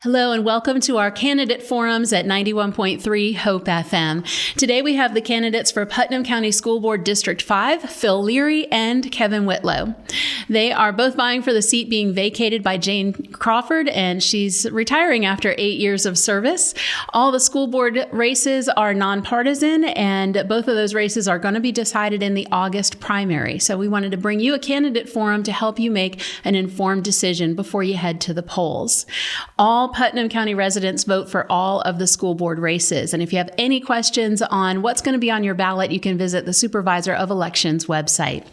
Hello and welcome to our candidate forums at 91.3 Hope FM. Today we have the candidates for Putnam County School Board District 5, Phil Leary and Kevin Whitlow. They are both vying for the seat being vacated by Jane Crawford, and she's retiring after 8 years of service. All the school board races are nonpartisan, and both of those races are going to be decided in the August primary. So we wanted to bring you a candidate forum to help you make an informed decision before you head to the polls. All Putnam County residents vote for all of the school board races. And if you have any questions on what's going to be on your ballot, you can visit the Supervisor of Elections website.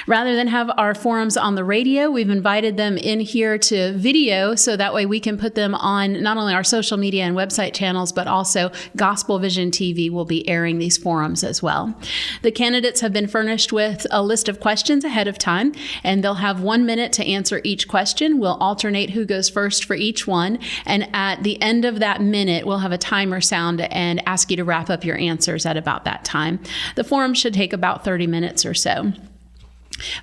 Rather than have our forums on the radio, we've invited them in here to video so that way we can put them on not only our social media and website channels, but also Gospel Vision TV will be airing these forums as well. The candidates have been furnished with a list of questions ahead of time, and they'll have 1 minute to answer each question. We'll alternate who goes first for each one, and at the end of that minute, we'll have a timer sound and ask you to wrap up your answers at about that time. The forum should take about 30 minutes or so.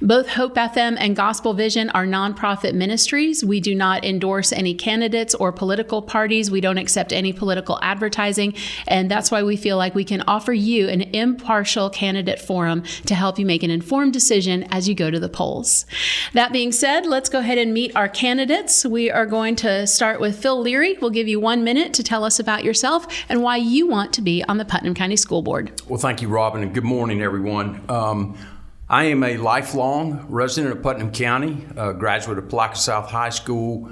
Both Hope FM and Gospel Vision are nonprofit ministries. We do not endorse any candidates or political parties. We don't accept any political advertising, and that's why we feel like we can offer you an impartial candidate forum to help you make an informed decision as you go to the polls. That being said, let's go ahead and meet our candidates. We are going to start with Phil Leary. We'll give you 1 minute to tell us about yourself and why you want to be on the Putnam County School Board. Well, thank you, Robin, and good morning, everyone. I am a lifelong resident of Putnam County, graduate of Palaca South High School,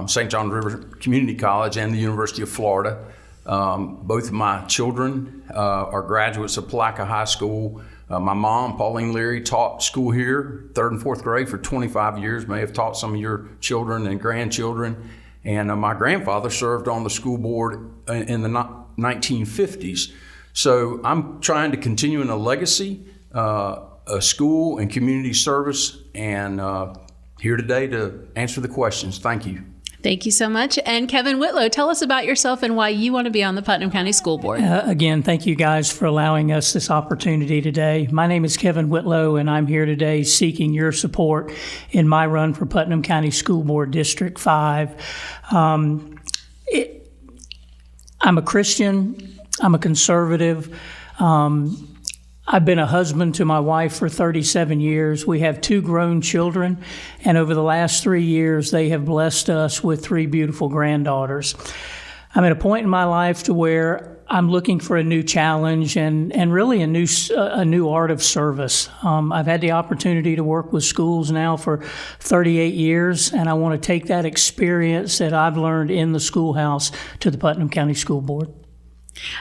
St. John River Community College, and the University of Florida. Both of my children are graduates of Palaca High School. My mom, Pauline Leary, taught school here, 3rd and 4th grade for 25 years, may have taught some of your children and grandchildren. And my grandfather served on the school board in the 1950s. So I'm trying to continue in a legacy, a school and community service, and here today to answer the questions. Thank you. Thank you so much. And Kevin Whitlow, tell us about yourself and why you want to be on the Putnam County School Board. Again, thank you guys for allowing us this opportunity today. My name is Kevin Whitlow, and I'm here today seeking your support in my run for Putnam County School Board District 5. I'm a Christian. I'm a conservative. I've been a husband to my wife for 37 years. We have 2 grown children, and over the last 3 years, they have blessed us with 3 beautiful granddaughters. I'm at a point in my life to where I'm looking for a new challenge and really a new art of service. I've had the opportunity to work with schools now for 38 years, and I want to take that experience that I've learned in the schoolhouse to the Putnam County School Board.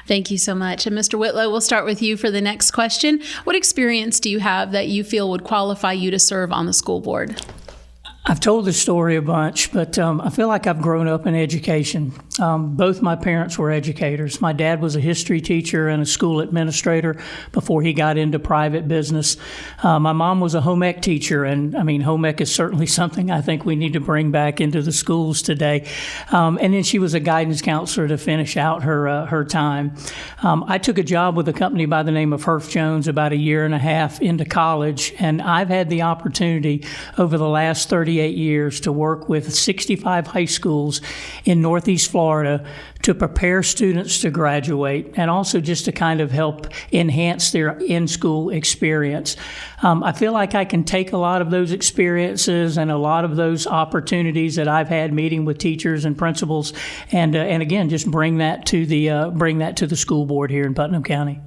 Thank you so much. And Mr. Whitlow, we'll start with you for the next question. What experience do you have that you feel would qualify you to serve on the school board? I've told this story a bunch, but I feel like I've grown up in education. Both my parents were educators. My dad was a history teacher and a school administrator before he got into private business. My mom was a home ec teacher, and I mean, home ec is certainly something I think we need to bring back into the schools today. And then she was a guidance counselor to finish out her time. I took a job with a company by the name of Herff Jones about 1.5 years into college, and I've had the opportunity over the last 38 years to work with 65 high schools in Northeast Florida to prepare students to graduate and also just to kind of help enhance their in-school experience. I feel like I can take a lot of those experiences and a lot of those opportunities that I've had meeting with teachers and principals and again, just bring that to the school board here in Putnam County.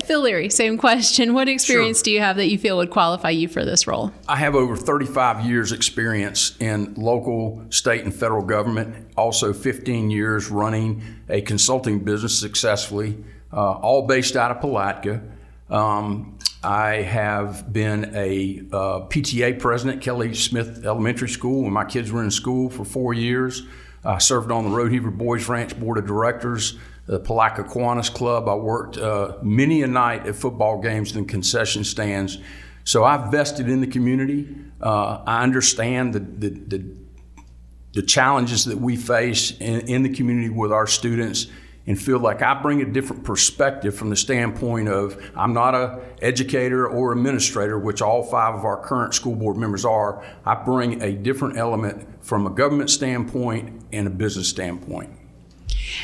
Phil Leary, same question. What experience do you have that you feel would qualify you for this role? I have over 35 years experience in local, state, and federal government, also 15 years running a consulting business successfully, all based out of Palatka. I have been a PTA president at Kelly Smith Elementary School when my kids were in school for 4 years. I served on the Rodeheaver Boys Ranch Board of Directors, the Palatka Kiwanis Club. I worked many a night at football games and concession stands. So I've vested in the community. I understand the challenges that we face in the community with our students and feel like I bring a different perspective from the standpoint of I'm not an educator or administrator, which all 5 of our current school board members are. I bring a different element from a government standpoint and a business standpoint.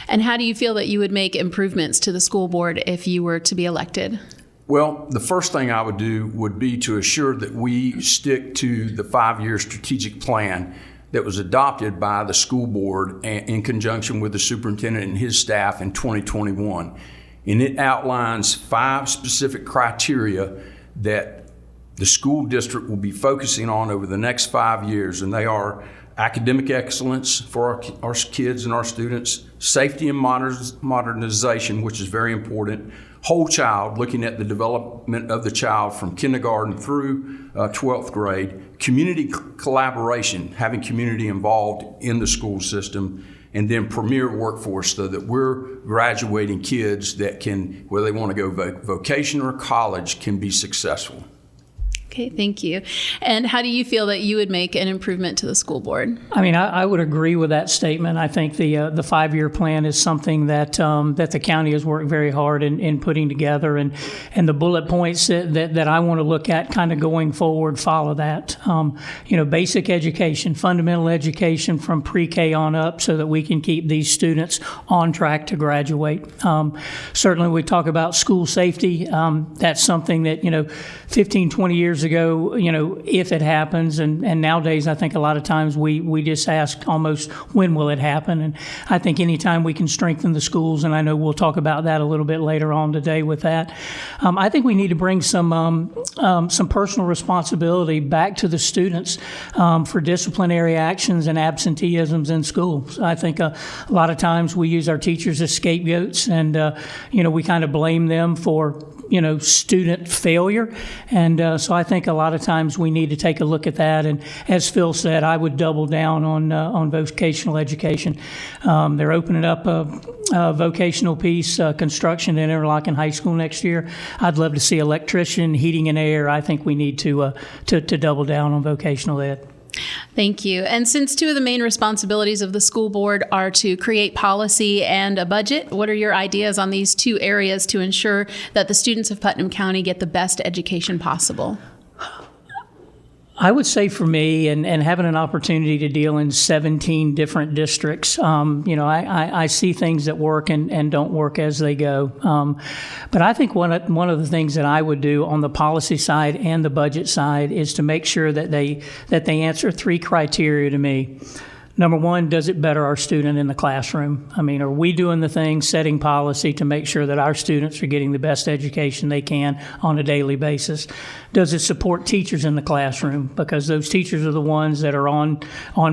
And how do you feel that you would make improvements to the school board if you were to be elected? Well, the first thing I would do would be to assure that we stick to the 5-year strategic plan that was adopted by the school board in conjunction with the superintendent and his staff in 2021. And it outlines 5 specific criteria that the school district will be focusing on over the next 5 years. And they are academic excellence for our kids and our students, safety and modernization, which is very important, whole child, looking at the development of the child from kindergarten through 12th grade, community collaboration, having community involved in the school system, and then premier workforce so that we're graduating kids that can, whether they want to go vocation or college, can be successful. Okay, thank you. And how do you feel that you would make an improvement to the school board? I mean, I would agree with that statement. I think the 5-year plan is something that that the county has worked very hard in putting together, and the bullet points that I want to look at kind of going forward follow that. Basic education, fundamental education from pre-K on up, so that we can keep these students on track to graduate. Certainly, we talk about school safety. That's something that 15, 20 years ago, if it happens, and nowadays I think a lot of times we just ask almost when will it happen, and I think anytime we can strengthen the schools, and I know we'll talk about that a little bit later on today with that, I think we need to bring some personal responsibility back to the students for disciplinary actions and absenteeisms in schools. I think a lot of times we use our teachers as scapegoats, and we kind of blame them for student failure. And so I think a lot of times we need to take a look at that. And as Phil said, I would double down on vocational education. They're opening up a vocational piece, construction in Interlochen High School next year. I'd love to see electrician, heating and air. I think we need to double down on vocational ed. Thank you. And since 2 of the main responsibilities of the school board are to create policy and a budget, what are your ideas on these 2 areas to ensure that the students of Putnam County get the best education possible? I would say for me, and having an opportunity to deal in 17 different districts, I see things that work and don't work as they go. But I think one of the things that I would do on the policy side and the budget side is to make sure that they answer 3 criteria to me. Number 1, does it better our student in the classroom? I mean, are we doing the things, setting policy to make sure that our students are getting the best education they can on a daily basis? Does it support teachers in the classroom? Because those teachers are the ones that are on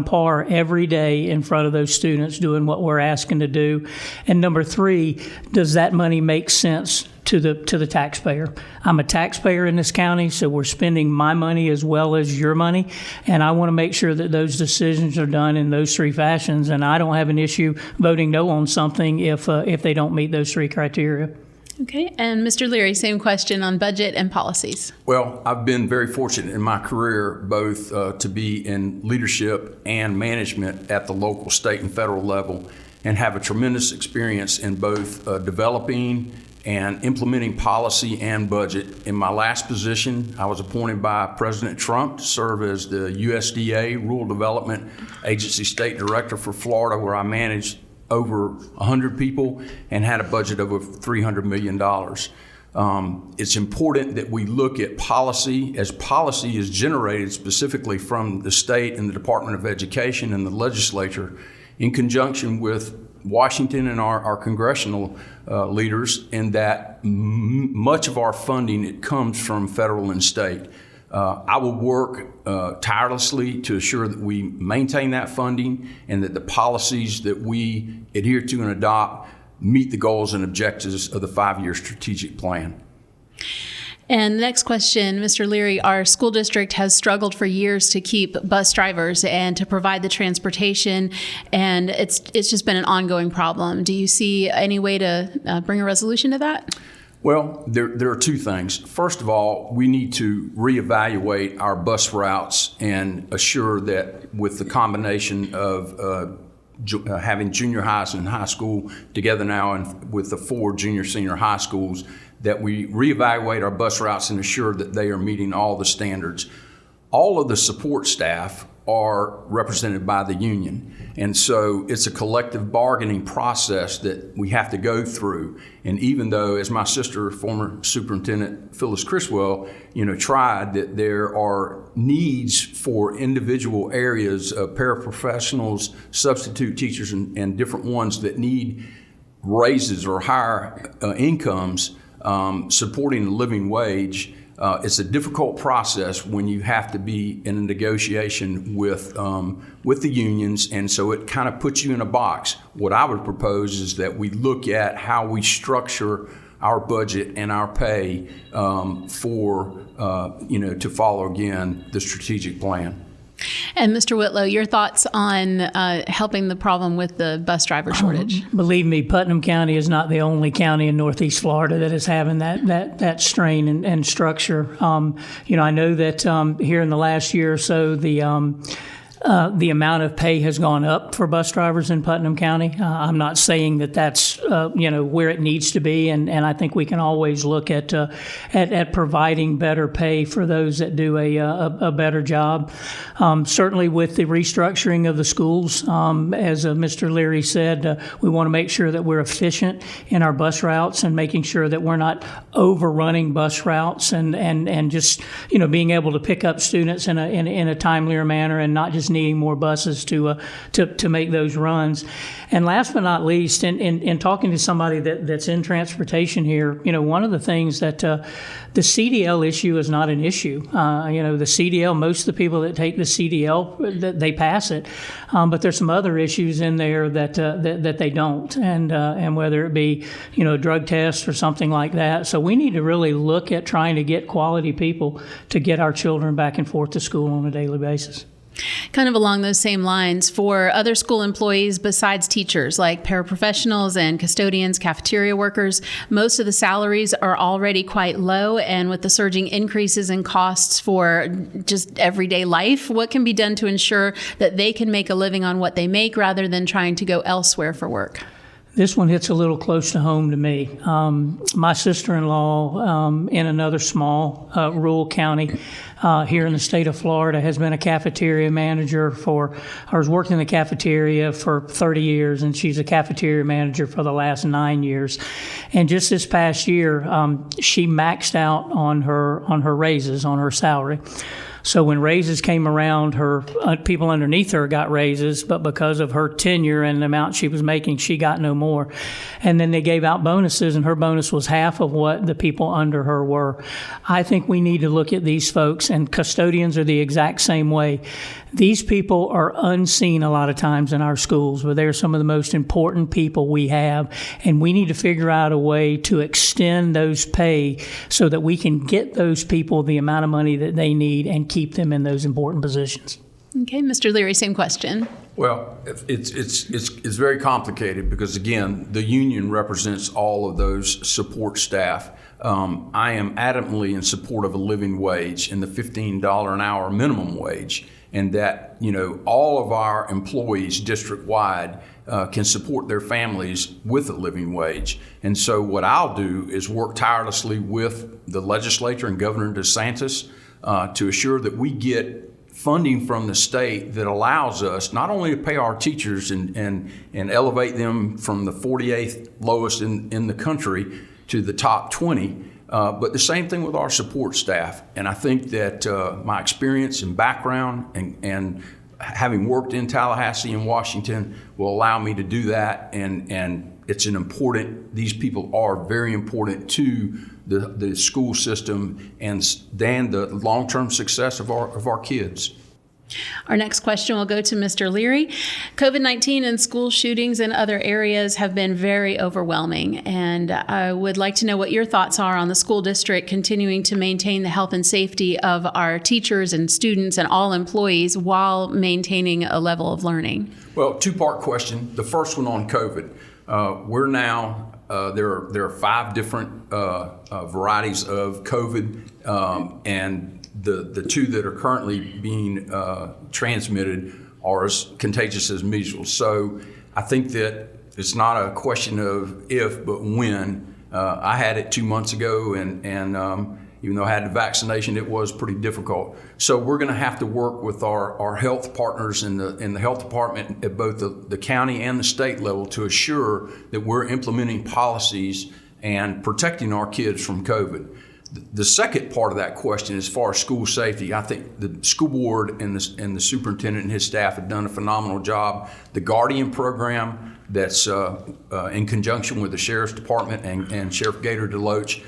par every day in front of those students doing what we're asking to do. And number 3, does that money make sense to the taxpayer? I'm a taxpayer in this county, so we're spending my money as well as your money, and I want to make sure that those decisions are done in those 3 fashions, and I don't have an issue voting no on something if they don't meet those 3 criteria. Okay, and Mr. Leary, same question on budget and policies. Well, I've been very fortunate in my career both to be in leadership and management at the local, state, and federal level, and have a tremendous experience in both developing and implementing policy and budget. In my last position, I was appointed by President Trump to serve as the USDA Rural Development Agency State Director for Florida, where I managed over 100 people and had a budget of over $300 million. It's important that we look at policy, as policy is generated specifically from the state and the Department of Education and the legislature in conjunction with Washington and our congressional leaders, and that much of our funding, it comes from federal and state. I will work tirelessly to assure that we maintain that funding and that the policies that we adhere to and adopt meet the goals and objectives of the 5-year strategic plan. And the next question, Mr. Leary, our school district has struggled for years to keep bus drivers and to provide the transportation, and it's just been an ongoing problem. Do you see any way to bring a resolution to that? Well, there are 2 things. First of all, we need to reevaluate our bus routes and assure that with the combination of having junior highs and high school together now, and with the 4 junior senior high schools, that we reevaluate our bus routes and assure that they are meeting all the standards. All of the support staff are represented by the union. And so it's a collective bargaining process that we have to go through. And even though, as my sister, former Superintendent Phyllis Criswell, tried, that there are needs for individual areas of paraprofessionals, substitute teachers, and different ones that need raises or higher incomes, supporting the living wage. It's a difficult process when you have to be in a negotiation with the unions, and so it kind of puts you in a box. What I would propose is that we look at how we structure our budget and our pay to follow again the strategic plan. And Mr. Whitlow, your thoughts on helping the problem with the bus driver shortage? Believe me, Putnam County is not the only county in Northeast Florida that is having that strain and structure. I know that here in the last year or so, the amount of pay has gone up for bus drivers in Putnam County. I'm not saying that that's where it needs to be, and I think we can always look at providing better pay for those that do a better job. Certainly, with the restructuring of the schools, as Mr. Leary said, we want to make sure that we're efficient in our bus routes and making sure that we're not overrunning bus routes and just being able to pick up students in a timelier manner and not just needing more buses to make those runs. And last but not least, in talking to somebody that's in transportation here, one of the things that the CDL issue is not an issue. The CDL, most of the people that take the CDL, they pass it, but there's some other issues in there that they don't, and whether it be a drug test or something like that. So we need to really look at trying to get quality people to get our children back and forth to school on a daily basis. Kind of along those same lines, for other school employees besides teachers, like paraprofessionals and custodians, cafeteria workers, most of the salaries are already quite low, and with the surging increases in costs for just everyday life, what can be done to ensure that they can make a living on what they make rather than trying to go elsewhere for work? This one hits a little close to home to me. My sister-in-law in another small rural county here in the state of Florida has been a cafeteria manager has worked in the cafeteria for 30 years, and she's a cafeteria manager for the last 9 years. And just this past year, she maxed out on her raises, on her salary. So when raises came around, her people underneath her got raises, but because of her tenure and the amount she was making, she got no more. And then they gave out bonuses, and her bonus was half of what the people under her were. I think we need to look at these folks, and custodians are the exact same way. These people are unseen a lot of times in our schools, but they're some of the most important people we have, and we need to figure out a way to extend those pay so that we can get those people the amount of money that they need and keep them in those important positions. Okay, Mr. Leary, same question. Well, it's very complicated because, again, the union represents all of those support staff. I am adamantly in support of a living wage and the $15 an hour minimum wage, and that all of our employees district-wide can support their families with a living wage. And so what I'll do is work tirelessly with the legislature and Governor DeSantis to assure that we get funding from the state that allows us not only to pay our teachers and elevate them from the 48th lowest in the country to the top 20, but the same thing with our support staff. And I think that my experience and background and having worked in Tallahassee and Washington will allow me to do that. And it's these people are very important to the school system and the long-term success of our kids. Our next question will go to Mr. Leary. COVID-19 and school shootings in other areas have been very overwhelming, and I would like to know what your thoughts are on the school district continuing to maintain the health and safety of our teachers and students and all employees while maintaining a level of learning. Well, two-part question. The first one on COVID. We're now, there are 5 different varieties of COVID, and the 2 that are currently being transmitted are as contagious as measles. So I think that it's not a question of if, but when. I had it 2 months ago, and Even though I had the vaccination, it was pretty difficult. So we're going to have to work with our health partners in the health department at both the county and the state level to assure that we're implementing policies and protecting our kids from COVID. The second part of that question, as far as school safety, I think the school board and the superintendent and his staff have done a phenomenal job. The Guardian program that's in conjunction with the Sheriff's Department and Sheriff Gator DeLoach,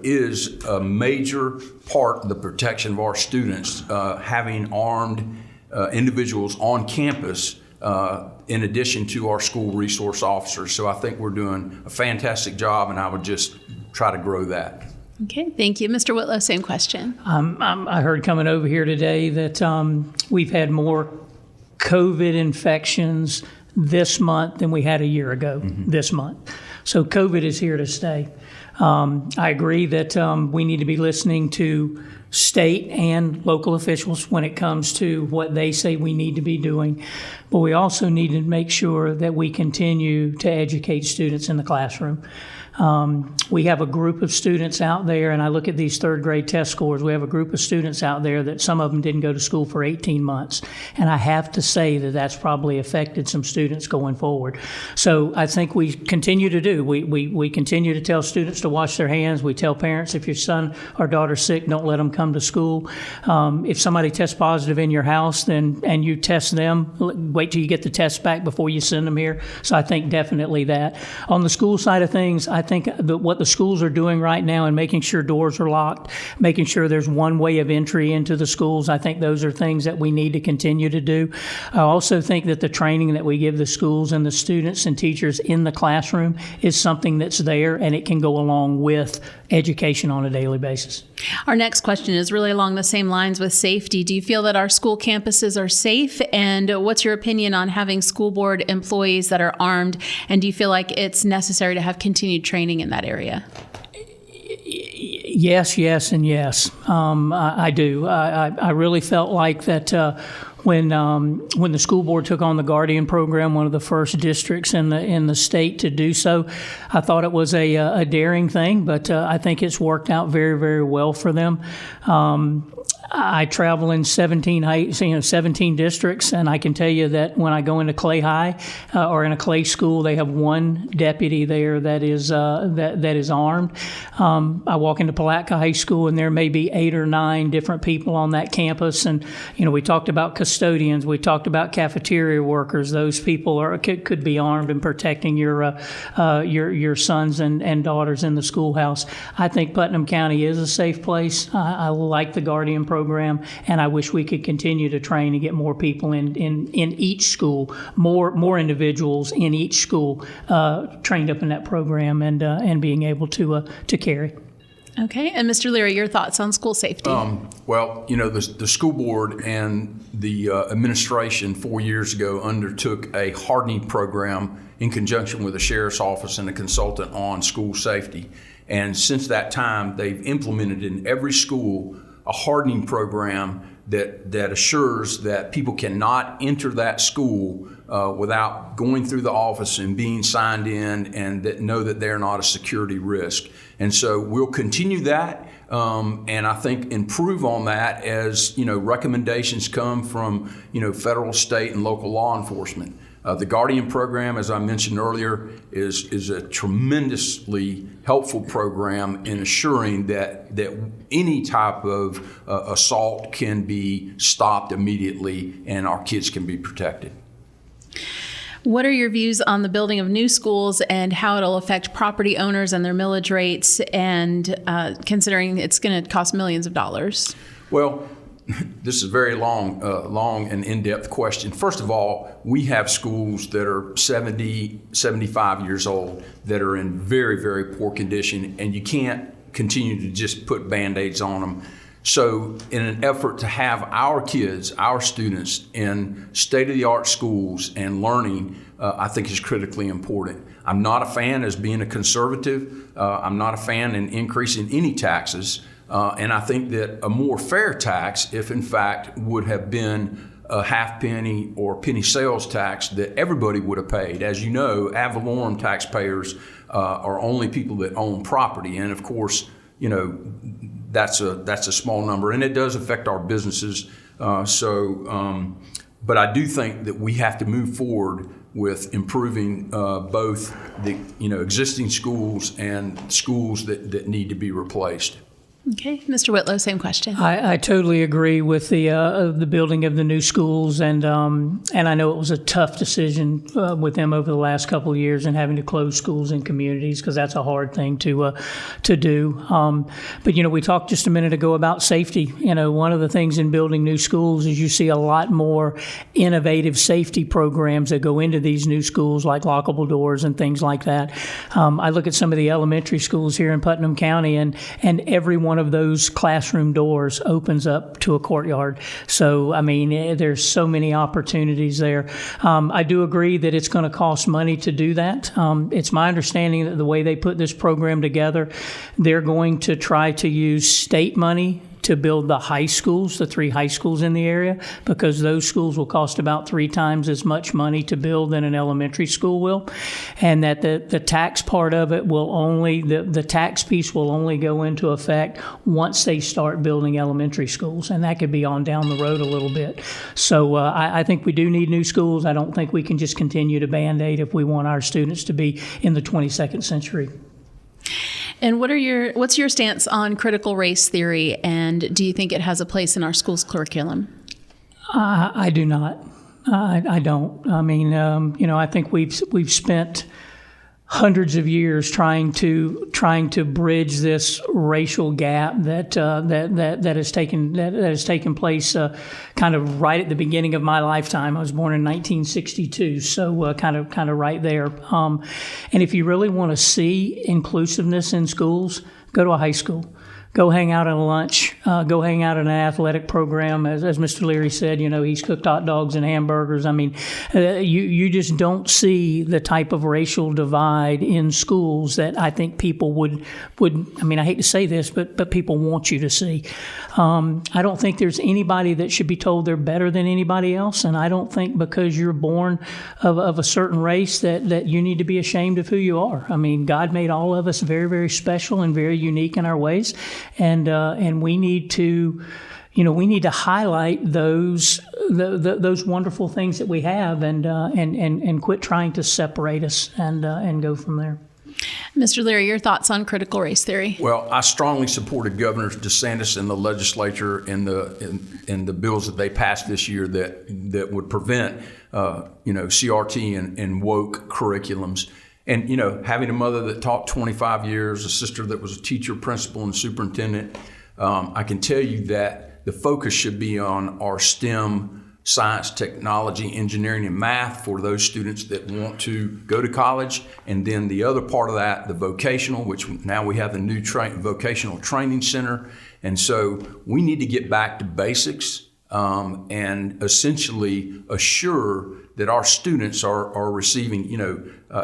is a major part of the protection of our students, having armed individuals on campus in addition to our school resource officers. So I think we're doing a fantastic job, and I would just try to grow that. Okay, thank you. Mr. Whitlow, same question. I heard coming over here today that we've had more COVID infections this month than we had a year ago this month. So COVID is here to stay. I agree that we need to be listening to state and local officials when it comes to what they say we need to be doing. But we also need to make sure that we continue to educate students in the classroom. We have a group of students out there, and I look at these third grade test scores. We have a group of students out there that some of them didn't go to school for 18 months. And I have to say that that's probably affected some students going forward. So I think we continue to do. We continue to tell students to wash their hands. We tell parents, if your son or daughter's sick, don't let them come to school. If somebody tests positive in your house and you test them, wait till you get the test back before you send them here. So I think definitely that. On the school side of things, I think what the schools are doing right now and making sure doors are locked, making sure there's one way of entry into the schools, I think those are things that we need to continue to do. I also think that the training that we give the schools and the students and teachers in the classroom is something that's there, and it can go along with education on a daily basis. Our next question is really along the same lines with safety. Do you feel that our school campuses are safe? And what's your opinion on having school board employees that are armed? And do you feel like it's necessary to have continued training in that area? Yes, and yes. I do. I really felt like that when the school board took on the Guardian program, one of the first districts in the state to do so, I thought it was a daring thing, but I think it's worked out very, very well for them. I travel in 17 districts, and I can tell you that when I go into Clay High or in a Clay school, they have one deputy there that is armed. I walk into Palatka High School, and there may be 8 or 9 different people on that campus. And we talked about custodians, we talked about cafeteria workers. Those people could be armed and protecting your sons and daughters in the schoolhouse. I think Putnam County is a safe place. I like the Guardian program, and I wish we could continue to train and get more people in each school, more individuals in each school trained up in that program and being able to carry. Okay, and Mr. Leary, your thoughts on school safety? Well, the school board and the administration 4 years ago undertook a hardening program in conjunction with the sheriff's office and a consultant on school safety. And since that time, they've implemented in every school a hardening program that assures that people cannot enter that school without going through the office and being signed in, and that know that they're not a security risk. And so we'll continue that, and I think improve on that as recommendations come from federal, state, and local law enforcement. The Guardian program, as I mentioned earlier, is a tremendously helpful program in assuring that any type of assault can be stopped immediately and our kids can be protected. What are your views on the building of new schools and how it'll affect property owners and their millage rates, and considering it's going to cost millions of dollars? Well, this is a very long and in-depth question. First of all, we have schools that are 70, 75 years old that are in very, very poor condition, and you can't continue to just put Band-Aids on them. So in an effort to have our kids, our students in state-of-the-art schools and learning, I think is critically important. I'm not a fan, as being a conservative, I'm not a fan in increasing any taxes. And I think that a more fair tax, if in fact would have been a half penny or penny sales tax that everybody would have paid. As you know, ad valorem taxpayers are only people that own property. And of course, that's a small number, and it does affect our businesses. But I do think that we have to move forward with improving both the existing schools and schools that need to be replaced. Okay, Mr. Whitlow, same question. I totally agree with the building of the new schools, and I know it was a tough decision with them over the last couple of years and having to close schools in communities, because that's a hard thing to do. But we talked just a minute ago about safety. One of the things in building new schools is you see a lot more innovative safety programs that go into these new schools, like lockable doors and things like that. I look at some of the elementary schools here in Putnam County, and every one of those classroom doors opens up to a courtyard. So, there's so many opportunities there. I do agree that it's going to cost money to do that. It's my understanding that the way they put this program together, they're going to try to use state money to build the high schools, the 3 high schools in the area, because those schools will cost about 3 times as much money to build than an elementary school will. And that the tax part of it will only, the tax piece will only go into effect once they start building elementary schools. And that could be on down the road a little bit. So I think we do need new schools. I don't think we can just continue to Band-Aid if we want our students to be in the 22nd century. And what's your stance on critical race theory, and do you think it has a place in our school's curriculum? I do not. I don't. I think we've spent hundreds of years trying to bridge this racial gap that has taken place kind of right at the beginning of my lifetime. I was born in 1962, so kind of right there. And if you really want to see inclusiveness in schools, go to a high school. Go hang out at a lunch. Go hang out at an athletic program. As Mr. Leary said, he's cooked hot dogs and hamburgers. You just don't see the type of racial divide in schools that I think people would. I hate to say this, but people want you to see. I don't think there's anybody that should be told they're better than anybody else, and I don't think because you're born of a certain race that you need to be ashamed of who you are. God made all of us very, very special and very unique in our ways. And we need to, highlight those wonderful things that we have, and quit trying to separate us and go from there. Mr. Leary, your thoughts on critical race theory? Well, I strongly supported Governor DeSantis and the legislature in the bills that they passed this year that would prevent CRT and woke curriculums. And, having a mother that taught 25 years, a sister that was a teacher, principal, and superintendent, I can tell you that the focus should be on our STEM, science, technology, engineering, and math for those students that want to go to college. And then the other part of that, the vocational, which now we have the new vocational training center. And so we need to get back to basics and essentially assure that our students are receiving,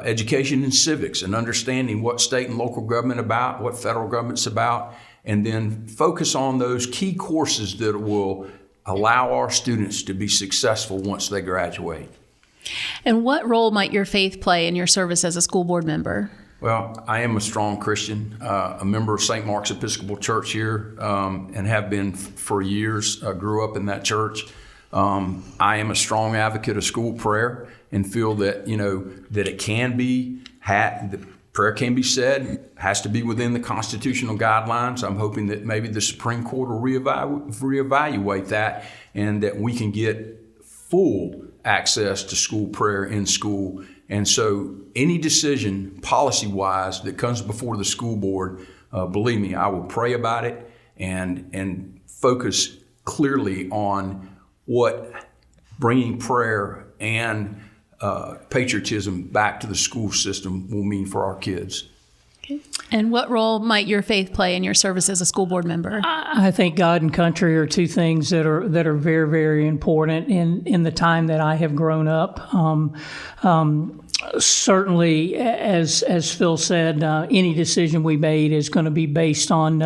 education in civics and understanding what state and local government about, what federal government's about, and then focus on those key courses that will allow our students to be successful once they graduate. And what role might your faith play in your service as a school board member? Well, I am a strong Christian, a member of St. Mark's Episcopal Church here, and have been for years. Grew up in that church. I am a strong advocate of school prayer and feel that, that it can be, the prayer can be said, has to be within the constitutional guidelines. I'm hoping that maybe the Supreme Court will reevaluate that, and that we can get full access to school prayer in school. And so any decision policy-wise that comes before the school board, believe me, I will pray about it and focus clearly on what bringing prayer and patriotism back to the school system will mean for our kids. Okay. And what role might your faith play in your service as a school board member? I think God and country are two things that are very, very important in the time that I have grown up. Certainly, as Phil said, any decision we made is going to be based on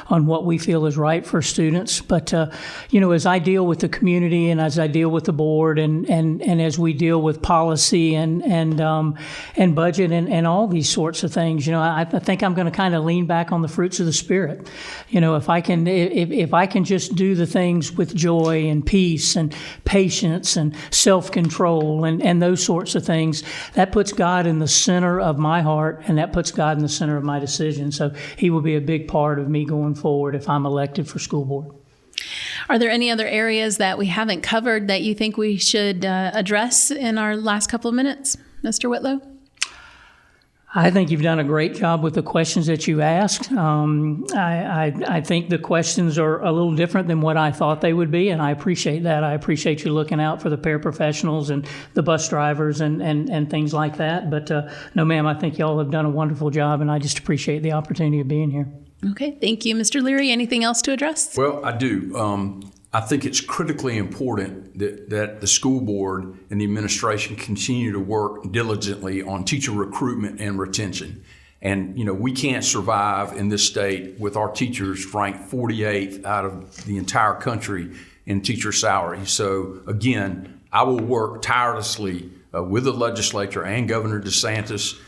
what we feel is right for students. But as I deal with the community and as I deal with the board and as we deal with policy and budget and all these sorts of things, I think I'm going to kind of lean back on the fruits of the Spirit. If I can just do the things with joy and peace and patience and self-control and those sorts of things, that puts God in the center of my heart, and that puts God in the center of my decision. So He will be a big part of me going forward if I'm elected for school board. Are there any other areas that we haven't covered that you think we should address in our last couple of minutes, Mr. Whitlow? I think you've done a great job with the questions that you asked. I think the questions are a little different than what I thought they would be, and I appreciate that. I appreciate you looking out for the paraprofessionals and the bus drivers and things like that. But no, ma'am, I think y'all have done a wonderful job, and I just appreciate the opportunity of being here. Okay, thank you. Mr. Leary, anything else to address? Well, I do. I think it's critically important that the school board and the administration continue to work diligently on teacher recruitment and retention. And, we can't survive in this state with our teachers ranked 48th out of the entire country in teacher salary. So, again, I will work tirelessly with the legislature and Governor DeSantis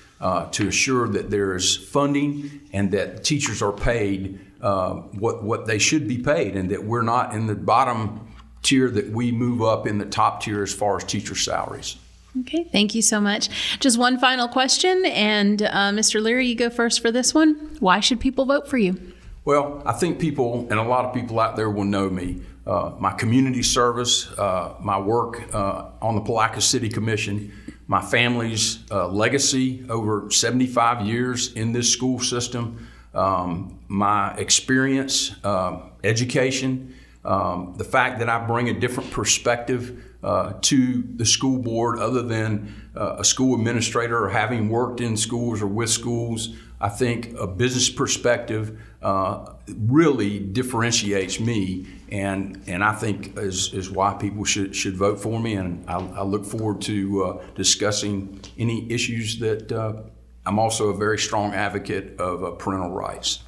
to assure that there is funding and that teachers are paid what they should be paid, and that we're not in the bottom tier, that we move up in the top tier as far as teacher salaries. Okay, thank you so much. Just one final question, and Mr. Leary, you go first for this one. Why should people vote for you? Well, I think people, and a lot of people out there will know me, my community service, my work on the Palatka City Commission, my family's legacy over 75 years in this school system, my experience, education, the fact that I bring a different perspective to the school board other than a school administrator or having worked in schools or with schools. I think a business perspective really differentiates me, and I think is why people should vote for me. And I look forward to discussing any issues that I'm also a very strong advocate of parental rights.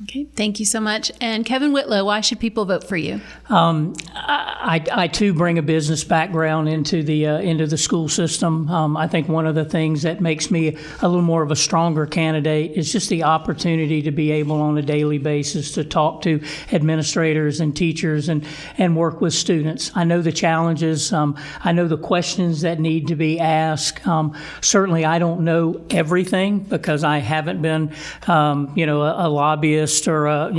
Okay, thank you so much. And Kevin Whitlow, why should people vote for you? I too bring a business background into the school system. I think one of the things that makes me a little more of a stronger candidate is just the opportunity to be able on a daily basis to talk to administrators and teachers and work with students. I know the challenges. I know the questions that need to be asked. Certainly, I don't know everything because I haven't been, a lobbyist or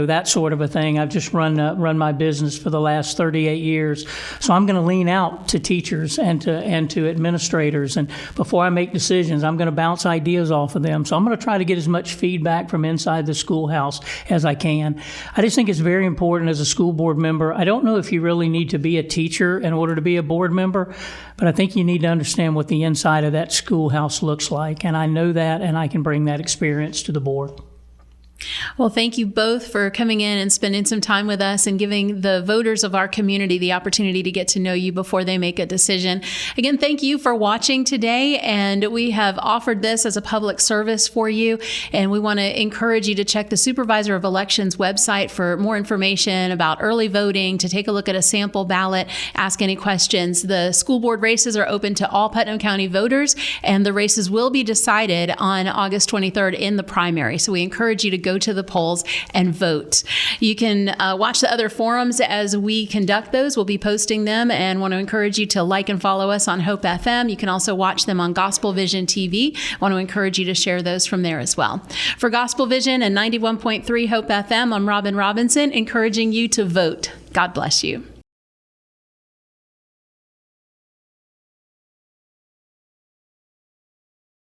that sort of a thing. I've just run my business for the last 38 years. So I'm going to lean out to teachers and to administrators, and before I make decisions, I'm going to bounce ideas off of them. So I'm going to try to get as much feedback from inside the schoolhouse as I can. I just think it's very important as a school board member. I don't know if you really need to be a teacher in order to be a board member, but I think you need to understand what the inside of that schoolhouse looks like, and I know that, and I can bring that experience to the board. Well, thank you both for coming in and spending some time with us and giving the voters of our community the opportunity to get to know you before they make a decision. Again, thank you for watching today, and we have offered this as a public service for you, and we want to encourage you to check the Supervisor of Elections website for more information about early voting, to take a look at a sample ballot, ask any questions. The school board races are open to all Putnam County voters, and the races will be decided on August 23rd in the primary. So we encourage you to go to the polls and vote. You can watch the other forums as we conduct those. We'll be posting them, and want to encourage you to like and follow us on Hope FM. You can also watch them on Gospel Vision TV. I want to encourage you to share those from there as well. For Gospel Vision and 91.3 Hope FM, I'm Robin Robinson, encouraging you to vote. God bless you.